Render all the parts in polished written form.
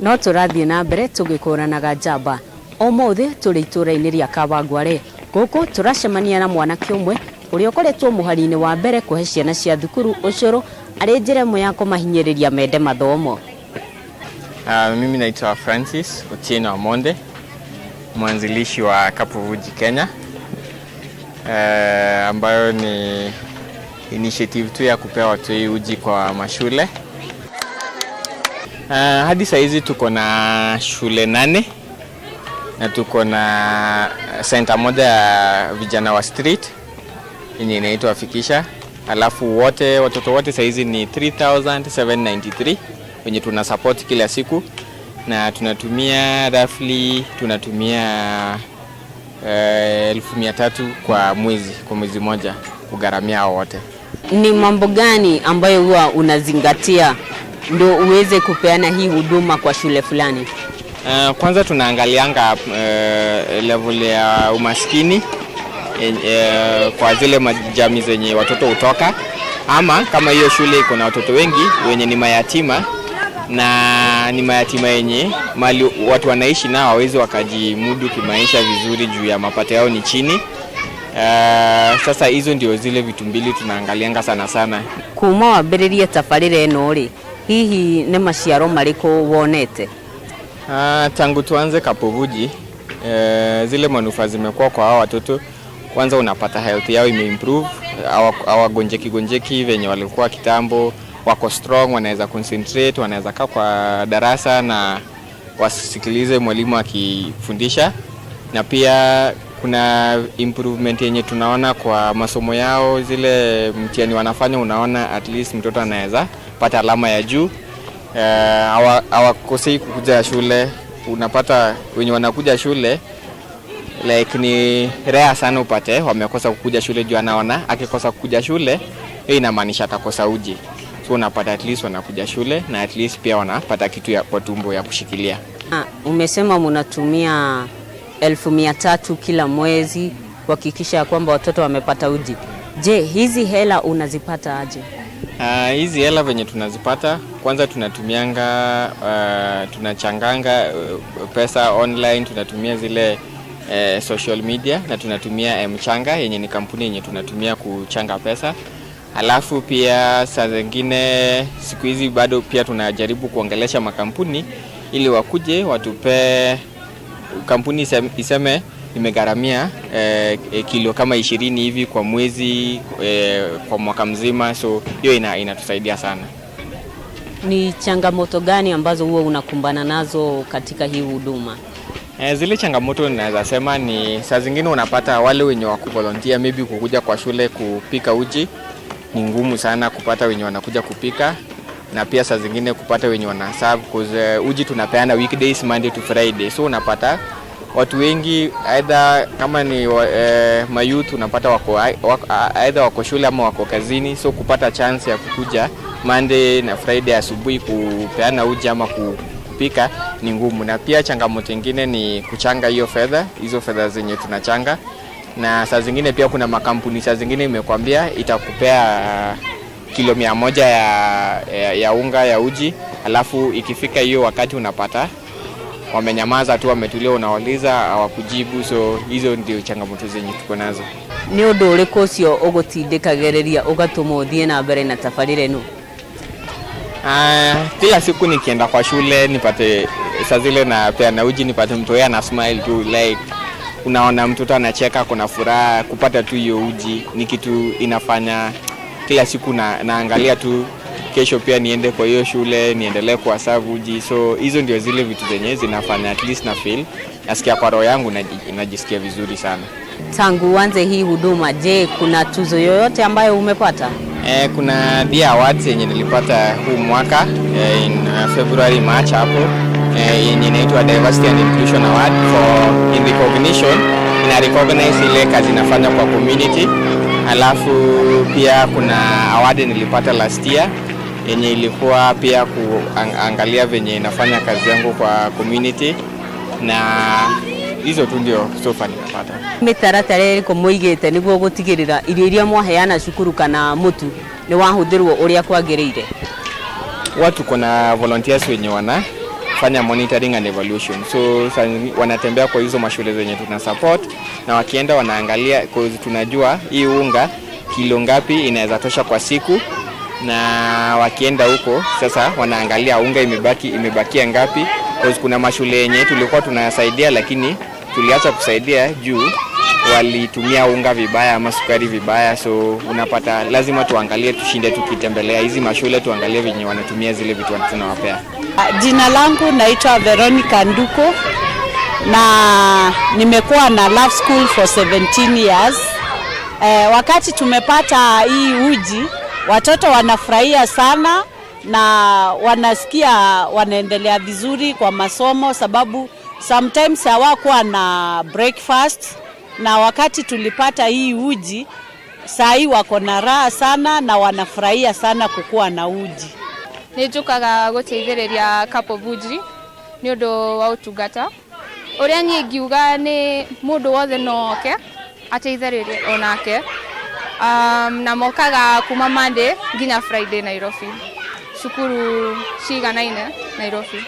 no turathie na mbere tugikuranaga Njamba. Umuthi turi itura-ini ria Kawangware. Guku turacemania na mwanake umwe uria ukoretwo muhari-ini wa mbere kuhe ciana cia thukuru ucuru ari njira imwe ya kumahinyiriria mende mathomo. Mimi naitwa Francis Otieno Monde, mwanzilishi wa CUP OF UJI Kenya, ambayo ni initiative tu ya kupea watu uji kwa mashule. Hadi saizi tuko na shule 8 na tuko na center moja ya vijana wa street yenye inaitwa Fikisha. Alafu watoto wote saizi ni 3793 wenye tuna support kila siku, na tunatumia roughly 1300 kwa mwezi moja kugharamia wote. Ni mambo gani ambayo huwa unazingatia ndio uweze kupeana hii huduma kwa shule fulani? Kwanza tunaangalianga level ya umaskini kwa zile jamii zenye watoto utoka, ama kama hiyo shule iko na watoto wengi wenye ni mayatima, na ni mayatima yenye mali watu wanaishi nao hawezi wakajimudu kimaisha vizuri juu ya mapato yao ni chini. Sasa hizo ndio zile vitu mbili tunaangalianga sana. Kuma wambiririe tabarire eno ri, hihi ne maciaro mariko wonete? Tangu tuanze CUP OF UJI, zile manufaa zimekuwa kwa hao watoto. Kwanza unapata health yao imeimprove, hawagonjeki venye walikuwa kitambo, wako strong, wanaweza concentrate, wanaweza kaa kwa darasa na wasikilize mwalimu akifundisha. Na pia kuna improvement yenye tunaona kwa masomo yao, zile mtihani wanafanya, unaona at least mtoto anaweza pata alama ya juu. Hawakosei kukuja shule. Unapata wenye wanakuja shule like ni rare sana upate wamekosa kukuja shule juu anaona akikosa kukuja shule hiyo inamaanisha atakosa uji. So unapata at least wanakuja shule na at least pia wanapata kitu ya kwa tumbo ya kushikilia. Umesema mnatumia 1300 kila mwezi kuhakikisha kwamba watoto wamepata uji. Je, hizi hela unazipata aje? Hizi hela venye tunazipata, kwanza tunachanganga pesa online, tunatumia zile social media, na tunatumia mchanga yenye ni kampuni yenye tunatumia kuchanga pesa. Alafu pia saa zingine siku hizi bado pia tunajaribu kuongelesha makampuni ili wakuje watupe, kampuni iseme imegharamia kilo kama 20 hivi kwa mwezi kwa mwaka mzima. So hiyo inatusaidia sana. Ni changamoto gani ambazo huwa unakumbana nazo katika hii huduma? Zile changamoto naweza sema ni saa zingine unapata wale wenye wa kuvolunteer maybe kukuja kwa shule kupika uji ni ngumu sana kupata wenye wanakuja kupika, na pia saa zingine kupata wenye wana serve cause uji tunapeana weekdays Monday to Friday. So unapata watu wengi either kama ni mayouth unapata either wako shule ama wako kazini, so kupata chance ya kukuja Monday na Friday asubuhi kupeana uji ama kupika ni ngumu. Na pia changamoto nyingine ni kuchanga hizo fedha zenye tunachanga, na saa zingine pia kuna makampuni saa zingine imekwambia itakupea kilo 100 ya unga ya uji, alafu ikifika hiyo wakati unapata wamenyamaza tu, wametulia, unawauliza hawakujibu. So hizo ndio changamoto zenye tuko nazo. Ni undu uriku ucio ugutindikagereria ugatuma uthie na mbere na tabarire eno? Kila siku nikienda kwa shule nipate saa zile na pia na uji, nipate mtu yeye ana smile tu, like unaona mtoto anacheka, kuna furaha kupata tu hiyo uji. Ni kitu inafanya kila siku naangalia tu kesho pia niende kwa hiyo shule niendelee kwa serve uji. So hizo ndio zile vitu zenye zinafanya at least na feel nasikia kwa roho yangu najisikia vizuri sana. Tangu uanze hii huduma, je, kuna tuzo yoyote ambayo umepata? Kuna the awards yenye nilipata huu mwaka in February March hapo, yenye inaitwa Diversity and Inclusion Award for in recognition, ina recognize ile kazi inafanya kwa community. Alafu pia kuna award nilipata last year yenye ilikuwa pia kuangalia venye inafanya kazi yangu kwa community, na hizo tu ndio so far nimepata. Mitaratara iko muigite niguo gutigirira irio iria mwaheana cukuru kana mutu ni wahuthirwo uria kwagiriire? Watu kuna volunteers wenye wanafanya monitoring and evaluation. So wanatembea kwa hizo mashule zenye tuna support, na wakienda wanaangalia, cause tunajua hii unga kilo ngapi inaweza tosha kwa siku, na wakienda huko sasa wanaangalia unga imebakia ngapi, cause kuna mashule yenye tulikuwa tunasaidia lakini tuliacha kusaidia juu walitumia unga vibaya ama sukari vibaya. So unapata lazima tuangalie, tushinde tukitembelea hizi mashule, tuangalie venye wanatumia zile vitu tunawapea. Jina langu naitwa Veronica Nduko na nimekuwa na Love School for 17 years. Wakati tumepata hii uji, watoto wanafurahia sana na wanasikia wanaendelea vizuri kwa masomo, sababu sometimes hawakuwa na breakfast, na wakati tulipata hii uji saa hii wako na raha sana na wanafurahia sana kukuwa na uji. Nijukaga guteithiriria CUP of UJI ni undu wa utungata uria ngiuga ni mundu wothe noke ateithiririe onake, na mokaga kuma Monday nginya Friday Nairobi, cukuru ciganaine Nairobi.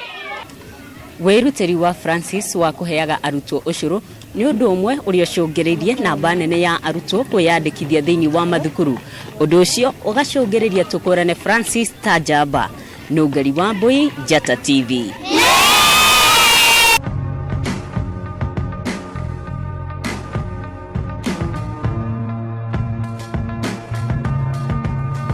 Wiruteri wa Francis wa kuheyaga arutwo ucuru ni undu umwe uria cungiririe namba nene ya arutwo kwiyandikithia thiini wa mathukuru. Undu ucio ugacungiriria tukurane Francis ta Njamba. Nungari wa Mbui, Njata TV.